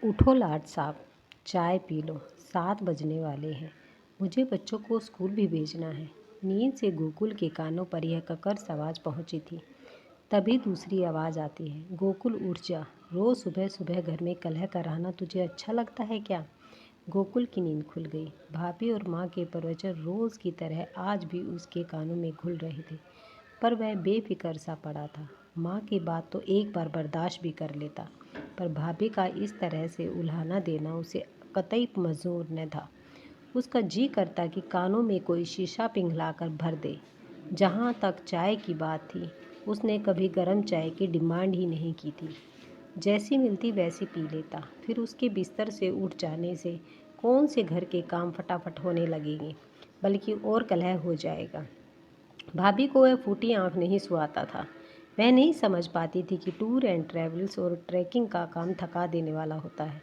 उठो लाट साहब, चाय पी लो, 7 बजने वाले हैं। मुझे बच्चों को स्कूल भी भेजना है। नींद से गोकुल के कानों पर यह ककर्स आवाज़ पहुंची थी। तभी दूसरी आवाज़ आती है, गोकुल उठ जा। रोज़ सुबह सुबह घर में कलह कराना तुझे अच्छा लगता है क्या? गोकुल की नींद खुल गई। भाभी और माँ के प्रवचन रोज़ की तरह आज भी उसके कानों में घुल रहे थे, पर वह बेफिक्र सा पड़ा था। माँ की बात तो एक बार बर्दाश्त भी कर लेता, पर भाभी का इस तरह से उल्हाना देना उसे कतई मंजूर न था। उसका जी करता कि कानों में कोई शीशा पिघलाकर भर दे। जहाँ तक चाय की बात थी, उसने कभी गर्म चाय की डिमांड ही नहीं की थी। जैसी मिलती वैसी पी लेता। फिर उसके बिस्तर से उठ जाने से कौन से घर के काम फटाफट होने लगेंगे, बल्कि और कलह हो जाएगा। भाभी को वह फूटी आंख नहीं सुहाता था। वह नहीं समझ पाती थी कि टूर एंड ट्रैवल्स और ट्रैकिंग का काम थका देने वाला होता है।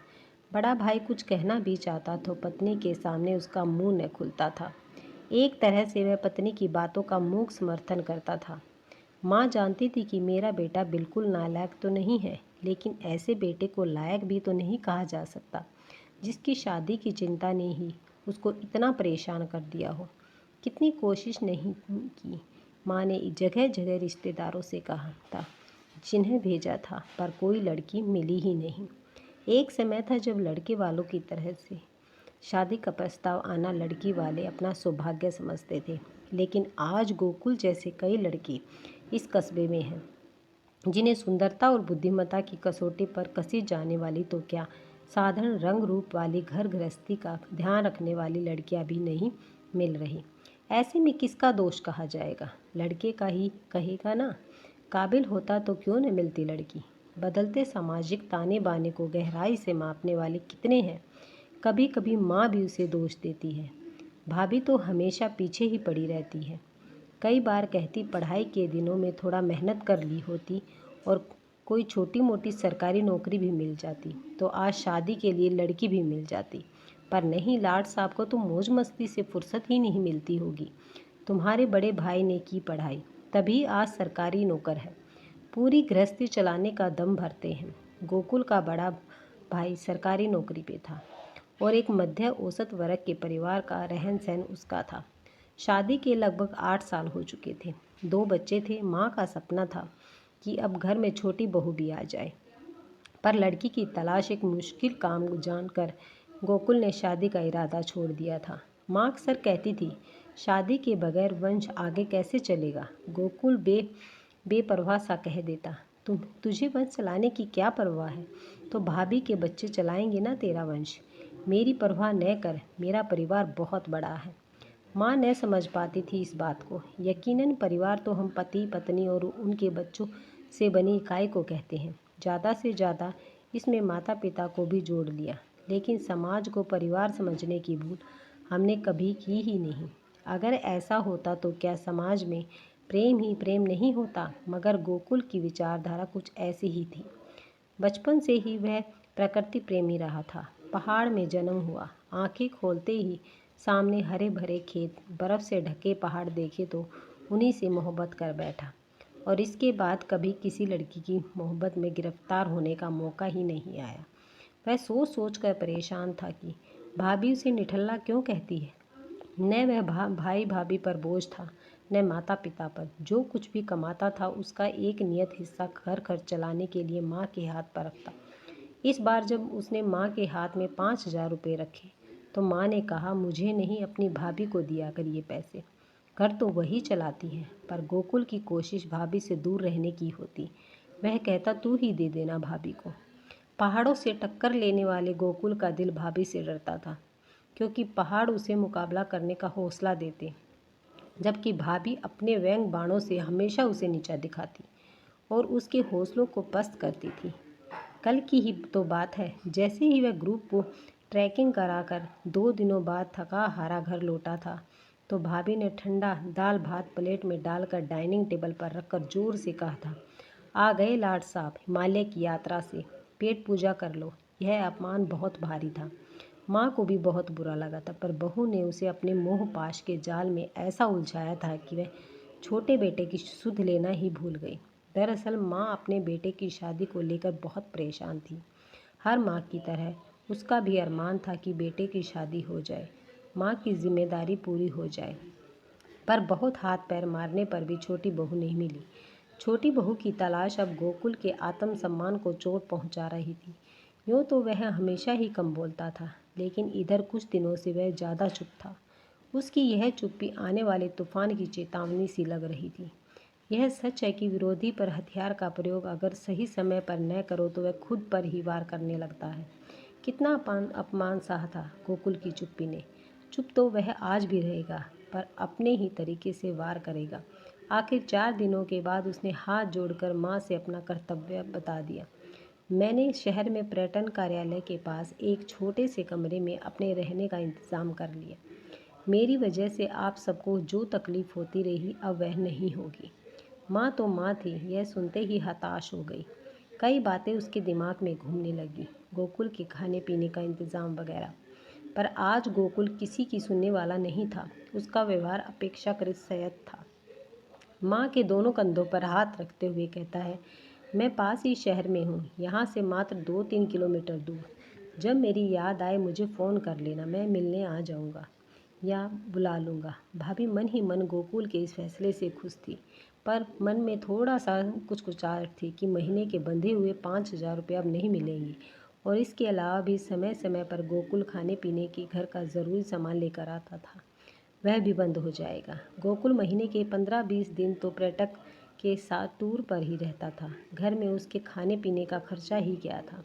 बड़ा भाई कुछ कहना भी चाहता तो पत्नी के सामने उसका मुंह न खुलता था। एक तरह से वह पत्नी की बातों का मूक समर्थन करता था। माँ जानती थी कि मेरा बेटा बिल्कुल नालायक तो नहीं है, लेकिन ऐसे बेटे को लायक भी तो नहीं कहा जा सकता जिसकी शादी की चिंता ने ही उसको इतना परेशान कर दिया हो। कितनी कोशिश नहीं की माँ ने, जगह जगह रिश्तेदारों से कहा था, जिन्हें भेजा था, पर कोई लड़की मिली ही नहीं। एक समय था जब लड़के वालों की तरह से शादी का प्रस्ताव आना लड़की वाले अपना सौभाग्य समझते थे। लेकिन आज गोकुल जैसे कई लड़के इस कस्बे में हैं, जिन्हें सुंदरता और बुद्धिमत्ता की कसौटी पर कसी जाने वाली तो क्या, साधारण रंग रूप वाली घर गृहस्थी का ध्यान रखने वाली लड़कियां भी नहीं मिल रही। ऐसे में किसका दोष कहा जाएगा? लड़के का ही कहेगा ना। काबिल होता तो क्यों न मिलती लड़की। बदलते सामाजिक ताने बाने को गहराई से मापने वाले कितने हैं। कभी कभी माँ भी उसे दोष देती है। भाभी तो हमेशा पीछे ही पड़ी रहती है। कई बार कहती, पढ़ाई के दिनों में थोड़ा मेहनत कर ली होती और कोई छोटी मोटी सरकारी नौकरी भी मिल जाती तो आज शादी के लिए लड़की भी मिल जाती। पर नहीं, लाड साहब को तो मौज मस्ती से फुर्सत ही नहीं मिलती होगी। तुम्हारे बड़े भाई ने की पढ़ाई, तभी आज सरकारी नौकर है। पूरी गृहस्थी चलाने का दम भरते हैं। गोकुल का बड़ा भाई सरकारी नौकरी पे था और एक मध्य औसत वर्ग के परिवार का रहन सहन उसका था। शादी के लगभग 8 साल हो चुके थे। 2 बच्चे थे। माँ का सपना था कि अब घर में छोटी बहू भी आ जाए, पर लड़की की तलाश एक मुश्किल काम जानकर गोकुल ने शादी का इरादा छोड़ दिया था। माँ अक्सर कहती थी, शादी के बगैर वंश आगे कैसे चलेगा? गोकुल बेपरवाह सा कह देता, तुझे वंश चलाने की क्या परवाह है? तो भाभी के बच्चे चलाएंगे ना तेरा वंश। मेरी परवाह न कर, मेरा परिवार बहुत बड़ा है। माँ न समझ पाती थी इस बात को। यकीनन परिवार तो हम पति पत्नी और उनके बच्चों से बनी इकाई को कहते हैं। ज़्यादा से ज़्यादा इसमें माता पिता को भी जोड़ लिया, लेकिन समाज को परिवार समझने की भूल हमने कभी की ही नहीं। अगर ऐसा होता तो क्या समाज में प्रेम ही प्रेम नहीं होता? मगर गोकुल की विचारधारा कुछ ऐसी ही थी। बचपन से ही वह प्रकृति प्रेमी रहा था। पहाड़ में जन्म हुआ। आंखें खोलते ही सामने हरे भरे खेत, बर्फ़ से ढके पहाड़ देखे तो उन्हीं से मोहब्बत कर बैठा, और इसके बाद कभी किसी लड़की की मोहब्बत में गिरफ्तार होने का मौका ही नहीं आया। वह सोच सोच कर परेशान था कि भाभी उसे निठल्ला क्यों कहती है। न वह भाई भाभी पर बोझ था, न माता पिता पर। जो कुछ भी कमाता था उसका एक नियत हिस्सा घर खर्च चलाने के लिए माँ के हाथ पर रखता। इस बार जब उसने माँ के हाथ में 5,000 रुपये रखे तो माँ ने कहा, मुझे नहीं, अपनी भाभी को दिया कर ये पैसे। घर तो वही चलाती है। पर गोकुल की कोशिश भाभी से दूर रहने की होती। वह कहता, तू ही दे देना भाभी को। पहाड़ों से टक्कर लेने वाले गोकुल का दिल भाभी से डरता था, क्योंकि पहाड़ उसे मुकाबला करने का हौसला देते, जबकि भाभी अपने व्यंग बाणों से हमेशा उसे नीचा दिखाती और उसके हौसलों को पस्त करती थी। कल की ही तो बात है, जैसे ही वह ग्रुप को ट्रैकिंग कराकर 2 दिनों बाद थका हारा घर लौटा था, तो भाभी ने ठंडा दाल भात प्लेट में डालकर डाइनिंग टेबल पर रखकर जोर से कहा था, आ गए लाड साहब हिमालय की यात्रा से, पेट पूजा कर लो। यह अपमान बहुत भारी था। माँ को भी बहुत बुरा लगा था, पर बहू ने उसे अपने मोह पाश के जाल में ऐसा उलझाया था कि वह छोटे बेटे की सुध लेना ही भूल गई। दरअसल माँ अपने बेटे की शादी को लेकर बहुत परेशान थी। हर माँ की तरह उसका भी अरमान था कि बेटे की शादी हो जाए, माँ की जिम्मेदारी पूरी हो जाए। पर बहुत हाथ पैर मारने पर भी छोटी बहू नहीं मिली। छोटी बहू की तलाश अब गोकुल के आत्मसम्मान को चोट पहुंचा रही थी। यूँ तो वह हमेशा ही कम बोलता था, लेकिन इधर कुछ दिनों से वह ज़्यादा चुप था। उसकी यह चुप्पी आने वाले तूफान की चेतावनी सी लग रही थी। यह सच है कि विरोधी पर हथियार का प्रयोग अगर सही समय पर न करो तो वह खुद पर ही वार करने लगता है। कितना अपमान सहा था गोकुल की चुप्पी ने। चुप तो वह आज भी रहेगा, पर अपने ही तरीके से वार करेगा। आखिर 4 दिनों के बाद उसने हाथ जोड़कर माँ से अपना कर्तव्य बता दिया। मैंने शहर में पर्यटन कार्यालय के पास एक छोटे से कमरे में अपने रहने का इंतज़ाम कर लिया। मेरी वजह से आप सबको जो तकलीफ़ होती रही अब वह नहीं होगी। माँ तो माँ थी, यह सुनते ही हताश हो गई। कई बातें उसके दिमाग में घूमने लगी, गोकुल के खाने पीने का इंतज़ाम वगैरह। पर आज गोकुल किसी की सुनने वाला नहीं था। उसका व्यवहार अपेक्षाकृत संयत था। माँ के दोनों कंधों पर हाथ रखते हुए कहता है, मैं पास ही शहर में हूँ, यहाँ से मात्र 2-3 किलोमीटर दूर। जब मेरी याद आए मुझे फ़ोन कर लेना, मैं मिलने आ जाऊँगा या बुला लूँगा। भाभी मन ही मन गोकुल के इस फैसले से खुश थी, पर मन में थोड़ा सा कुछ-कुचाहट थी कि महीने के बंधे हुए 5,000 रुपये अब नहीं मिलेंगे। और इसके अलावा भी समय समय पर गोकुल खाने पीने के घर का ज़रूरी सामान लेकर आता था, वह भी बंद हो जाएगा। गोकुल महीने के 15-20 दिन तो पर्यटक के साथ टूर पर ही रहता था। घर में उसके खाने पीने का खर्चा ही क्या था।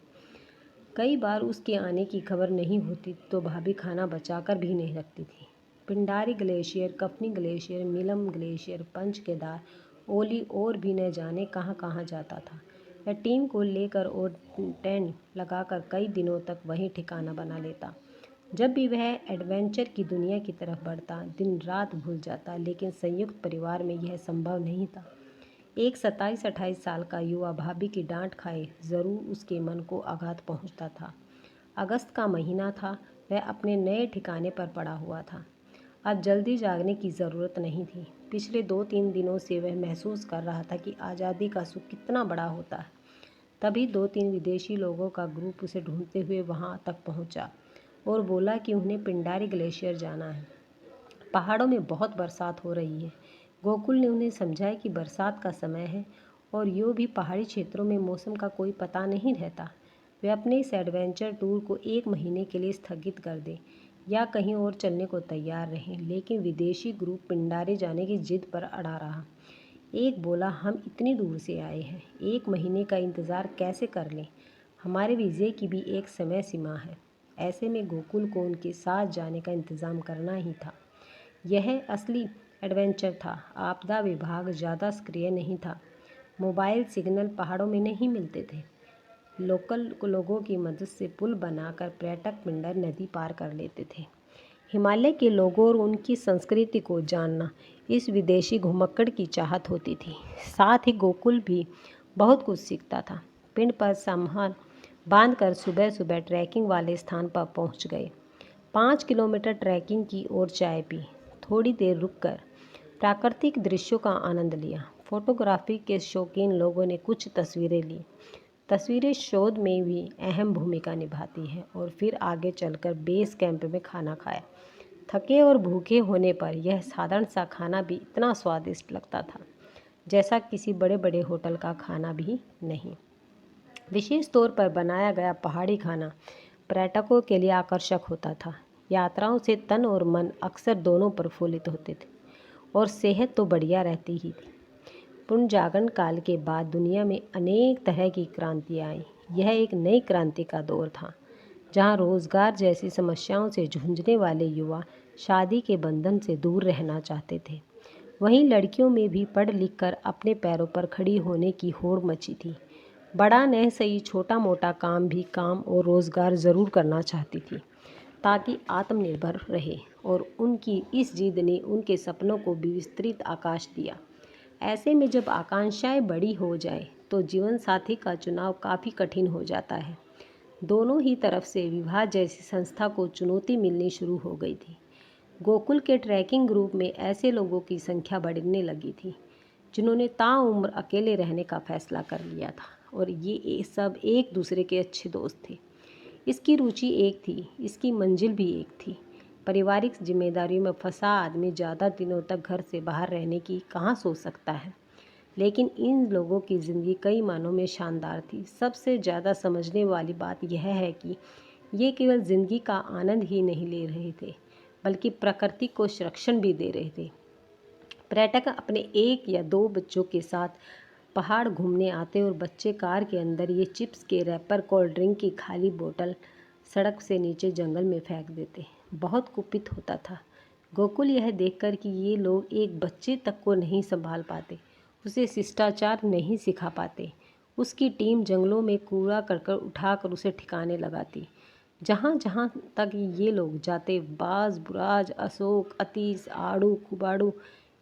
कई बार उसके आने की खबर नहीं होती तो भाभी खाना बचाकर भी नहीं रखती थी। पिंडारी ग्लेशियर, कफनी ग्लेशियर, नीलम ग्लेशियर, पंच केदार, ओली और भी न जाने कहाँ कहाँ जाता था। वह टीम को लेकर और टेंट लगाकर कई दिनों तक वहीं ठिकाना बना लेता। जब भी वह एडवेंचर की दुनिया की तरफ बढ़ता, दिन रात भूल जाता, लेकिन संयुक्त परिवार में यह संभव नहीं था। एक 27-28 साल का युवा भाभी की डांट खाए ज़रूर उसके मन को आघात पहुंचता था। अगस्त का महीना था, वह अपने नए ठिकाने पर पड़ा हुआ था। अब जल्दी जागने की ज़रूरत नहीं थी। पिछले 2-3 दिनों से वह महसूस कर रहा था कि आज़ादी का सुख कितना बड़ा होता है। तभी 2-3 विदेशी लोगों का ग्रुप उसे ढूंढते हुए वहां तक पहुंचा और बोला कि उन्हें पिंडारी ग्लेशियर जाना है। पहाड़ों में बहुत बरसात हो रही है। गोकुल ने उन्हें समझाया कि बरसात का समय है और यूँ भी पहाड़ी क्षेत्रों में मौसम का कोई पता नहीं रहता। वे अपने इस एडवेंचर टूर को 1 महीने के लिए स्थगित कर दें या कहीं और चलने को तैयार रहें, लेकिन विदेशी ग्रुप पिंडारी जाने की जिद पर अड़ा रहा। एक बोला, हम इतनी दूर से आए हैं, 1 महीने का इंतज़ार कैसे कर लें? हमारे वीज़े की भी एक समय सीमा है। ऐसे में गोकुल को उनके साथ जाने का इंतज़ाम करना ही था। यह असली एडवेंचर था। आपदा विभाग ज़्यादा सक्रिय नहीं था। मोबाइल सिग्नल पहाड़ों में नहीं मिलते थे। लोकल लोगों की मदद से पुल बनाकर पर्यटक पिंडर नदी पार कर लेते थे। हिमालय के लोगों और उनकी संस्कृति को जानना इस विदेशी घुमक्कड़ की चाहत होती थी। साथ ही गोकुल भी बहुत कुछ सीखता था। पिंड पर सामान बांधकर सुबह सुबह ट्रैकिंग वाले स्थान पर पहुंच गए। 5 किलोमीटर ट्रैकिंग की और चाय पी। थोड़ी देर रुककर प्राकृतिक दृश्यों का आनंद लिया। फोटोग्राफी के शौकीन लोगों ने कुछ तस्वीरें ली। तस्वीरें शोध में भी अहम भूमिका निभाती हैं। और फिर आगे चलकर बेस कैंप में खाना खाया। थके और भूखे होने पर यह साधारण सा खाना भी इतना स्वादिष्ट लगता था जैसा किसी बड़े बड़े होटल का खाना भी नहीं। विशेष तौर पर बनाया गया पहाड़ी खाना पर्यटकों के लिए आकर्षक होता था। यात्राओं से तन और मन अक्सर दोनों प्रफुल्लित होते थे और सेहत तो बढ़िया रहती ही थी। पुनर्जागरण काल के बाद दुनिया में अनेक तरह की क्रांतियाँ आईं। यह एक नई क्रांति का दौर था, जहाँ रोजगार जैसी समस्याओं से जूझने वाले युवा शादी के बंधन से दूर रहना चाहते थे। वहीं लड़कियों में भी पढ़ लिख कर अपने पैरों पर खड़ी होने की होड़ मची थी। बड़ा न सही, छोटा मोटा काम भी काम और रोज़गार ज़रूर करना चाहती थी ताकि आत्मनिर्भर रहे। और उनकी इस जिद ने उनके सपनों को भी विस्तृत आकाश दिया। ऐसे में जब आकांक्षाएं बड़ी हो जाए तो जीवन साथी का चुनाव काफ़ी कठिन हो जाता है। दोनों ही तरफ से विवाह जैसी संस्था को चुनौती मिलनी शुरू हो गई थी। गोकुल के ट्रैकिंग ग्रुप में ऐसे लोगों की संख्या बढ़ने लगी थी जिन्होंने ताउम्र अकेले रहने का फैसला कर लिया था और ये सब एक दूसरे के अच्छे दोस्त थे। इसकी रुचि एक थी, इसकी मंजिल भी एक थी। पारिवारिक जिम्मेदारियों में फंसा आदमी ज़्यादा दिनों तक घर से बाहर रहने की कहाँ सोच सकता है। लेकिन इन लोगों की ज़िंदगी कई मानों में शानदार थी। सबसे ज़्यादा समझने वाली बात यह है कि ये केवल ज़िंदगी का आनंद ही नहीं ले रहे थे, बल्कि प्रकृति को संरक्षण भी दे रहे थे। पर्यटक अपने 1 या 2 बच्चों के साथ पहाड़ घूमने आते और बच्चे कार के अंदर ये चिप्स के रैपर, कोल्ड ड्रिंक की खाली बोतल सड़क से नीचे जंगल में फेंक देते। बहुत कुपित होता था गोकुल यह देखकर कि ये लोग एक बच्चे तक को नहीं संभाल पाते, उसे शिष्टाचार नहीं सिखा पाते। उसकी टीम जंगलों में कूड़ा करकट उठाकर उसे ठिकाने लगाती। जहाँ जहाँ तक ये लोग जाते, बाज, बुराज, अशोक, अतीस, आड़ू, कुबाड़ू,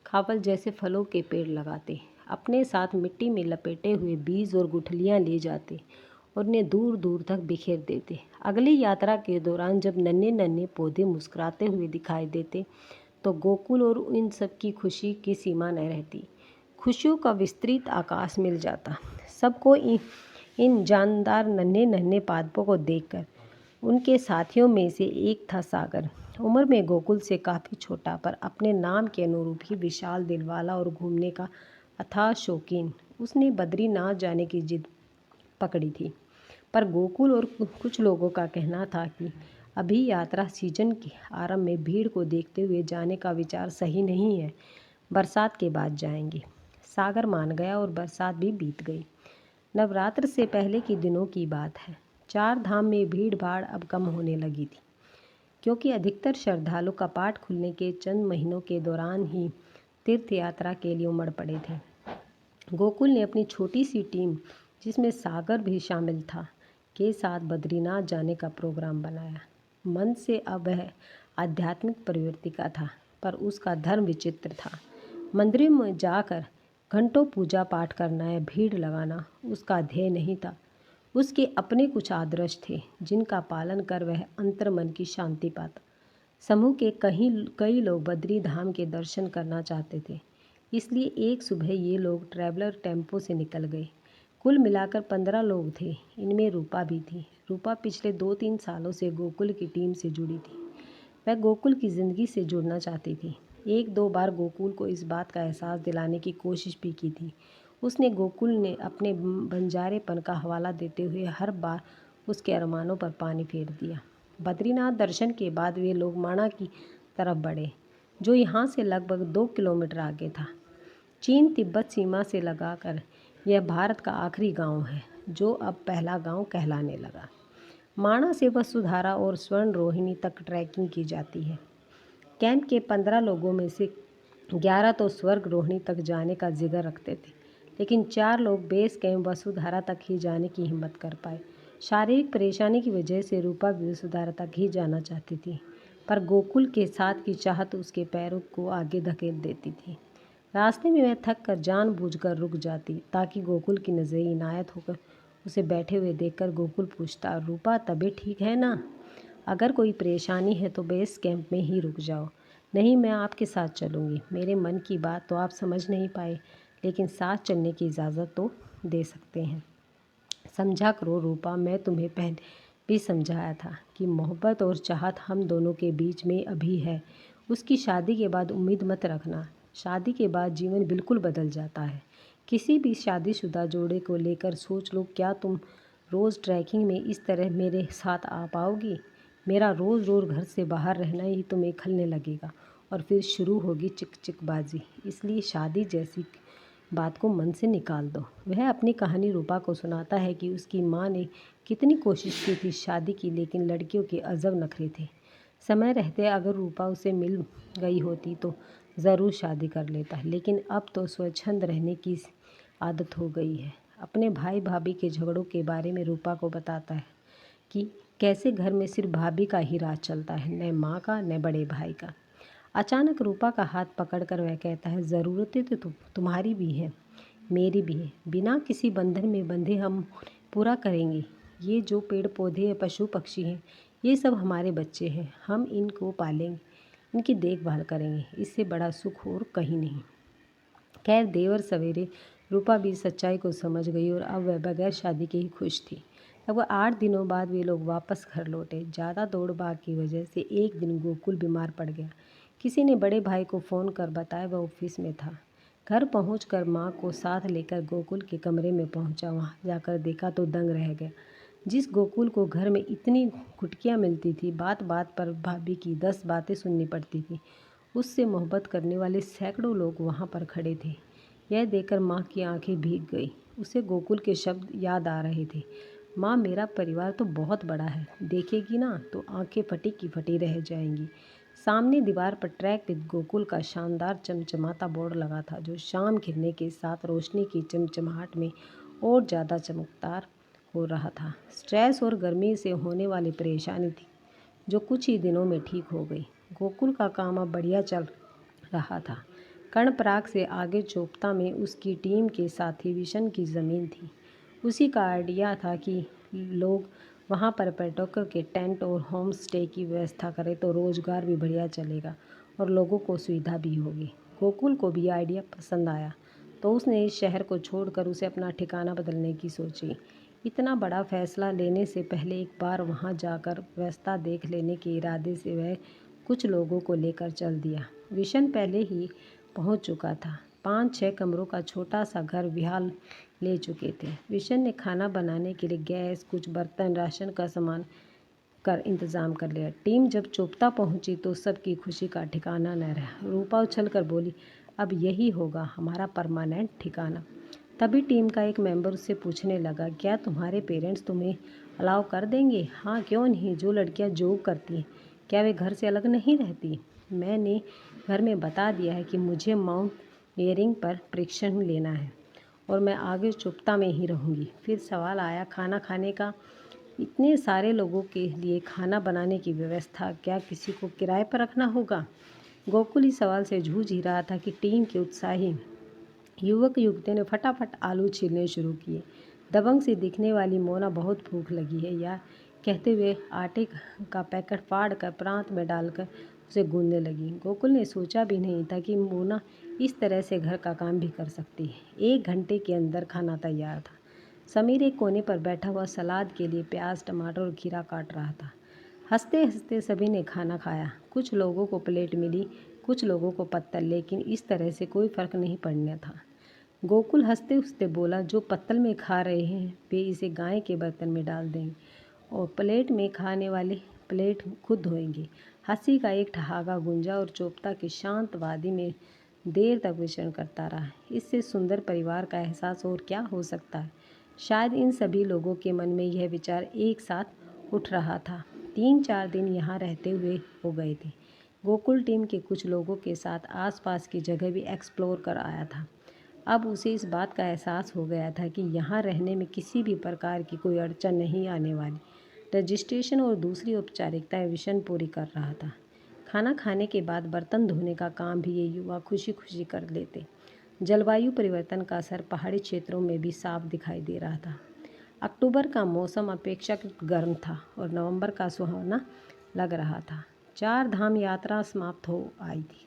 खावल जैसे फलों के पेड़ लगाते। अपने साथ मिट्टी में लपेटे हुए बीज और गुठलियाँ ले जाते और उन्हें दूर दूर तक बिखेर देते। अगली यात्रा के दौरान जब नन्हे नन्हे पौधे मुस्कुराते हुए दिखाई देते तो गोकुल और इन सब की खुशी की सीमा न रहती। खुशियों का विस्तृत आकाश मिल जाता सबको। इन जानदार नन्हे नन्हे पादपों को देखकर उनके साथियों में से एक था सागर। उम्र में गोकुल से काफ़ी छोटा, पर अपने नाम के अनुरूप ही विशाल दिल वाला और घूमने का अथाह शौकीन। उसने बद्रीनाथ जाने की जिद पकड़ी थी, पर गोकुल और कुछ लोगों का कहना था कि अभी यात्रा सीजन के आरंभ में भीड़ को देखते हुए जाने का विचार सही नहीं है, बरसात के बाद जाएंगे। सागर मान गया और बरसात भी बीत गई। नवरात्र से पहले के दिनों की बात है। 4 धाम में भीड़ भाड़ अब कम होने लगी थी, क्योंकि अधिकतर श्रद्धालु कपाट खुलने के चंद महीनों के दौरान ही तीर्थ यात्रा के लिए उमड़ पड़े थे। गोकुल ने अपनी छोटी सी टीम, जिसमें सागर भी शामिल था, के साथ बद्रीनाथ जाने का प्रोग्राम बनाया। मन से अब वह आध्यात्मिक प्रवृत्ति का था, पर उसका धर्म विचित्र था। मंदिरों में जाकर घंटों पूजा पाठ करना या भीड़ लगाना उसका ध्येय नहीं था। उसके अपने कुछ आदर्श थे, जिनका पालन कर वह अंतर्मन की शांति पाता। समूह के कई लोग बद्री धाम के दर्शन करना चाहते थे, इसलिए एक सुबह ये लोग ट्रैवलर टेम्पो से निकल गए। कुल मिलाकर 15 लोग थे, इनमें रूपा भी थी। रूपा पिछले 2-3 सालों से गोकुल की टीम से जुड़ी थी। वह गोकुल की ज़िंदगी से जुड़ना चाहती थी। 1-2 बार गोकुल को इस बात का एहसास दिलाने की कोशिश भी की थी। उसने गोकुल ने अपने बंजारेपन का हवाला देते हुए हर बार उसके अरमानों पर पानी फेर दिया। बद्रीनाथ दर्शन के बाद वे लोग माणा की तरफ बढ़े, जो यहाँ से लगभग 2 किलोमीटर आगे था। चीन तिब्बत सीमा से लगाकर यह भारत का आखिरी गांव है, जो अब पहला गांव कहलाने लगा। माणा से वसुधारा और स्वर्ण रोहिणी तक ट्रैकिंग की जाती है। कैंप के 15 लोगों में से 11 तो स्वर्ग रोहिणी तक जाने का जिगर रखते थे, लेकिन 4 लोग बेस कैंप वसुधारा तक ही जाने की हिम्मत कर पाए। शारीरिक परेशानी की वजह से रूपा भी वसुधारा तक ही जाना चाहती थी, पर गोकुल के साथ की चाहत उसके पैरों को आगे धकेल देती थी। रास्ते में वह थक कर जानबूझकर रुक जाती, ताकि गोकुल की नज़रें इनायत होकर उसे बैठे हुए देखकर गोकुल पूछता, रूपा तबीयत ठीक है ना? अगर कोई परेशानी है तो बेस कैंप में ही रुक जाओ, नहीं मैं आपके साथ चलूँगी। मेरे मन की बात तो आप समझ नहीं पाए, लेकिन साथ चलने की इजाज़त तो दे सकते हैं। समझा करो रूपा, मैं तुम्हें पहले भी समझाया था कि मोहब्बत और चाहत हम दोनों के बीच में अभी है। उसकी शादी के बाद उम्मीद मत रखना। शादी के बाद जीवन बिल्कुल बदल जाता है। किसी भी शादीशुदा जोड़े को लेकर सोच लो, क्या तुम रोज़ ट्रैकिंग में इस तरह मेरे साथ आ पाओगी? मेरा रोज़ रोज़ घर से बाहर रहना ही तुम्हें खलने लगेगा और फिर शुरू होगी चिकचिकबाजी। इसलिए शादी जैसी बात को मन से निकाल दो। वह अपनी कहानी रूपा को सुनाता है कि उसकी माँ ने कितनी कोशिश की थी शादी की, लेकिन लड़कियों के अजब नखरे थे। समय रहते अगर रूपा उसे मिल गई होती तो ज़रूर शादी कर लेता, लेकिन अब तो स्वच्छंद रहने की आदत हो गई है। अपने भाई भाभी के झगड़ों के बारे में रूपा को बताता है कि कैसे घर में सिर्फ भाभी का ही राज चलता है, न माँ का न बड़े भाई का। अचानक रूपा का हाथ पकड़कर वह कहता है, ज़रूरतें तो तुम्हारी भी हैं, मेरी भी है। बिना किसी बंधन में बंधे हम पूरा करेंगे। ये जो पेड़ पौधे या पशु पक्षी हैं, ये सब हमारे बच्चे हैं। हम इनको पालेंगे, इनकी देखभाल करेंगे। इससे बड़ा सुख और कहीं नहीं। खैर देवर सवेरे रूपा भी सच्चाई को समझ गई और अब वह बगैर शादी के ही खुश थी। लगभग 8 दिनों बाद वे लोग वापस घर लौटे। ज़्यादा दौड़ भाग की वजह से एक दिन गोकुल बीमार पड़ गया। किसी ने बड़े भाई को फ़ोन कर बताया वह ऑफिस में था। घर पहुंचकर माँ को साथ लेकर गोकुल के कमरे में पहुंचा। वहां जाकर देखा तो दंग रह गया। जिस गोकुल को घर में इतनी घुटकियाँ मिलती थी, बात बात पर भाभी की 10 बातें सुननी पड़ती थी, उससे मोहब्बत करने वाले सैकड़ों लोग वहाँ पर खड़े थे। यह देखकर माँ की आंखें भीग गई। उसे गोकुल के शब्द याद आ रहे थे, माँ मेरा परिवार तो बहुत बड़ा है, देखेगी ना तो आंखें फटी की फटी रह जाएंगी। सामने दीवार पर ट्रैक विद गोकुल का शानदार चमचमाता बोर्ड लगा था, जो शाम गिरने के साथ रोशनी की चमचमाहट में और ज़्यादा चमकदार हो रहा था। स्ट्रेस और गर्मी से होने वाली परेशानी थी, जो कुछ ही दिनों में ठीक हो गई। गोकुल का काम अब बढ़िया चल रहा था। कर्णप्रयाग से आगे चोपता में उसकी टीम के साथी विशन की ज़मीन थी। उसी का आइडिया था कि लोग वहाँ पर पर्यटकों के टेंट और होम स्टे की व्यवस्था करें तो रोज़गार भी बढ़िया चलेगा और लोगों को सुविधा भी होगी। गोकुल को भी आइडिया पसंद आया, तो उसने इस शहर को छोड़कर उसे अपना ठिकाना बदलने की सोची। इतना बड़ा फैसला लेने से पहले एक बार वहाँ जाकर व्यवस्था देख लेने के इरादे से वह कुछ लोगों को लेकर चल दिया। विशन पहले ही पहुँच चुका था। 5-6 कमरों का छोटा सा घर विहार ले चुके थे। विशन ने खाना बनाने के लिए गैस, कुछ बर्तन, राशन का सामान कर इंतज़ाम कर लिया। टीम जब चोपता पहुंची तो सबकी खुशी का ठिकाना न रहा। रूपा उछल कर बोली, अब यही होगा हमारा परमानेंट ठिकाना। तभी टीम का एक मेंबर उससे पूछने लगा, क्या तुम्हारे पेरेंट्स तुम्हें अलाउ कर देंगे? हाँ, क्यों नहीं, जो लड़कियां जॉब करती हैं, क्या वे घर से अलग नहीं रहती? मैंने घर में बता दिया है कि मुझे माउंटेनियरिंग पर प्रशिक्षण लेना है और मैं आगे चुप्ता में ही रहूँगी। फिर सवाल आया, खाना खाने का। इतने सारे लोगों के लिए खाना बनाने की व्यवस्था क्या किसी को किराए पर रखना होगा? गोकुल इस सवाल से जूझ ही रहा था कि टीम के उत्साही युवक युवतियों ने फटाफट आलू छीलने शुरू किए। दबंग सी दिखने वाली मोना बहुत भूख लगी है यार, कहते हुए आटे का पैकेट फाड़ कर प्रांत में डालकर उसे गूंदने लगी। गोकुल ने सोचा भी नहीं था कि मोना इस तरह से घर का काम भी कर सकती है। 1 घंटे के अंदर खाना तैयार था। समीर एक कोने पर बैठा हुआ सलाद के लिए प्याज, टमाटर और खीरा काट रहा था। हंसते हंसते सभी ने खाना खाया। कुछ लोगों को प्लेट मिली, कुछ लोगों को पत्तल, लेकिन इस तरह से कोई फर्क नहीं पड़ना था। गोकुल हंसते हंसते बोला, जो पत्तल में खा रहे हैं वे इसे गाय के बर्तन में डाल देंगे और प्लेट में खाने वाले प्लेट खुद धोएंगे। हंसी का एक ठहाका गूंजा और चोपता की शांत वादी में देर तक विचरण करता रहा। इससे सुंदर परिवार का एहसास और क्या हो सकता है। शायद इन सभी लोगों के मन में यह विचार एक साथ उठ रहा था। 3-4 दिन यहाँ रहते हुए हो गए थे। गोकुल टीम के कुछ लोगों के साथ आसपास की जगह भी एक्सप्लोर कर आया था। अब उसे इस बात का एहसास हो गया था कि यहाँ रहने में किसी भी प्रकार की कोई अड़चन नहीं आने वाली। रजिस्ट्रेशन और दूसरी औपचारिकताएं विशन पूरी कर रहा था। खाना खाने के बाद बर्तन धोने का काम भी ये युवा खुशी खुशी कर लेते। जलवायु परिवर्तन का असर पहाड़ी क्षेत्रों में भी साफ दिखाई दे रहा था। अक्टूबर का मौसम अपेक्षाकृत गर्म था और नवंबर का सुहावना लग रहा था। 4 धाम यात्रा समाप्त हो आई थी।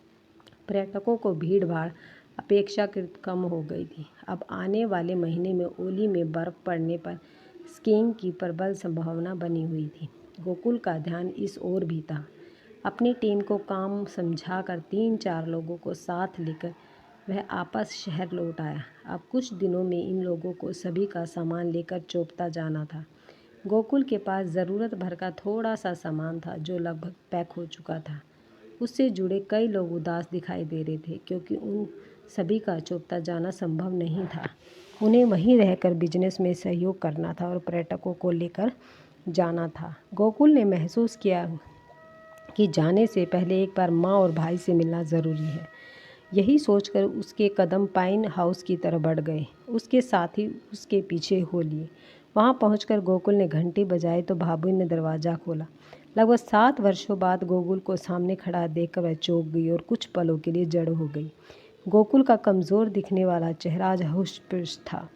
पर्यटकों को भीड़ भाड़ अपेक्षाकृत कम हो गई थी। अब आने वाले महीने में ओली में बर्फ़ पड़ने पर स्कीइंग की प्रबल संभावना बनी हुई थी। गोकुल का ध्यान इस ओर भी था। अपनी टीम को काम समझाकर 3-4 लोगों को साथ लेकर वह आपस शहर लौट आया। अब कुछ दिनों में इन लोगों को सभी का सामान लेकर चोपता जाना था। गोकुल के पास ज़रूरत भर का थोड़ा सा सामान था जो लगभग पैक हो चुका था। उससे जुड़े कई लोग उदास दिखाई दे रहे थे, क्योंकि उन सभी का चोपता जाना संभव नहीं था। उन्हें वहीं रहकर बिजनेस में सहयोग करना था और पर्यटकों को लेकर जाना था। गोकुल ने महसूस किया कि जाने से पहले एक बार माँ और भाई से मिलना ज़रूरी है। यही सोचकर उसके कदम पाइन हाउस की तरफ बढ़ गए। उसके साथी उसके पीछे हो लिए। वहाँ पहुंचकर गोकुल ने घंटी बजाई तो भाभी ने दरवाज़ा खोला। लगभग 7 वर्षों बाद गोकुल को सामने खड़ा देखकर वह चौंक गई और कुछ पलों के लिए जड़ हो गई। गोकुल का कमज़ोर दिखने वाला चेहरा आज होश-पुश था।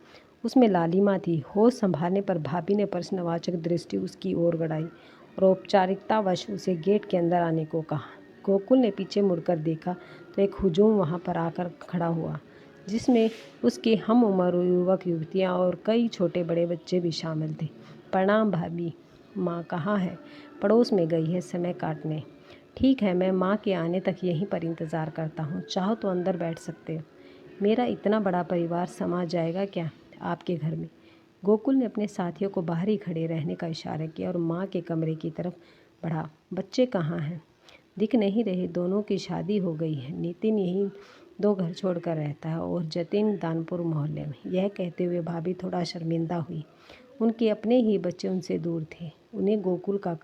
उसमें लालिमा थी। होश संभालने पर भाभी ने प्रश्नवाचक दृष्टि उसकी ओर गड़ाई और औपचारिकतावश उसे गेट के अंदर आने को कहा। गोकुल ने पीछे मुड़कर देखा तो एक हुजूम वहाँ पर आकर खड़ा हुआ। जिसमें उसके हम उम्र युवक युवतियाँ और कई छोटे बड़े बच्चे भी शामिल थे। प्रणाम भाभी, माँ कहाँ है? पड़ोस में गई है समय काटने। ठीक है, मैं माँ के आने तक यहीं पर इंतज़ार करता हूँ, चाहो तो अंदर बैठ सकते हो। मेरा इतना बड़ा परिवार समा जाएगा क्या आपके घर में? गोकुल ने अपने साथियों को बाहर ही खड़े रहने का इशारा किया और माँ के कमरे की तरफ बढ़ा। बच्चे कहाँ हैं? दिख नहीं रहे, दोनों की शादी हो गई है। नितिन यहीं 2 घर छोड़कर रहता है और जतिन दानपुर मोहल्ले में। यह कहते हुए भाभी थोड़ा शर्मिंदा हुई। उनके अपने ही बच्चे उनसे दूर थे। उन्हें गोकुल का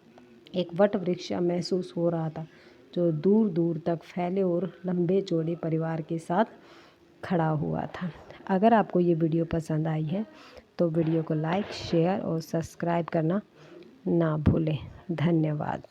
एक वट वृक्ष महसूस हो रहा था, जो दूर दूर तक फैले और लंबे चौड़े परिवार के साथ खड़ा हुआ था। अगर आपको ये वीडियो पसंद आई है तो वीडियो को लाइक, शेयर और सब्सक्राइब करना ना भूलें। धन्यवाद।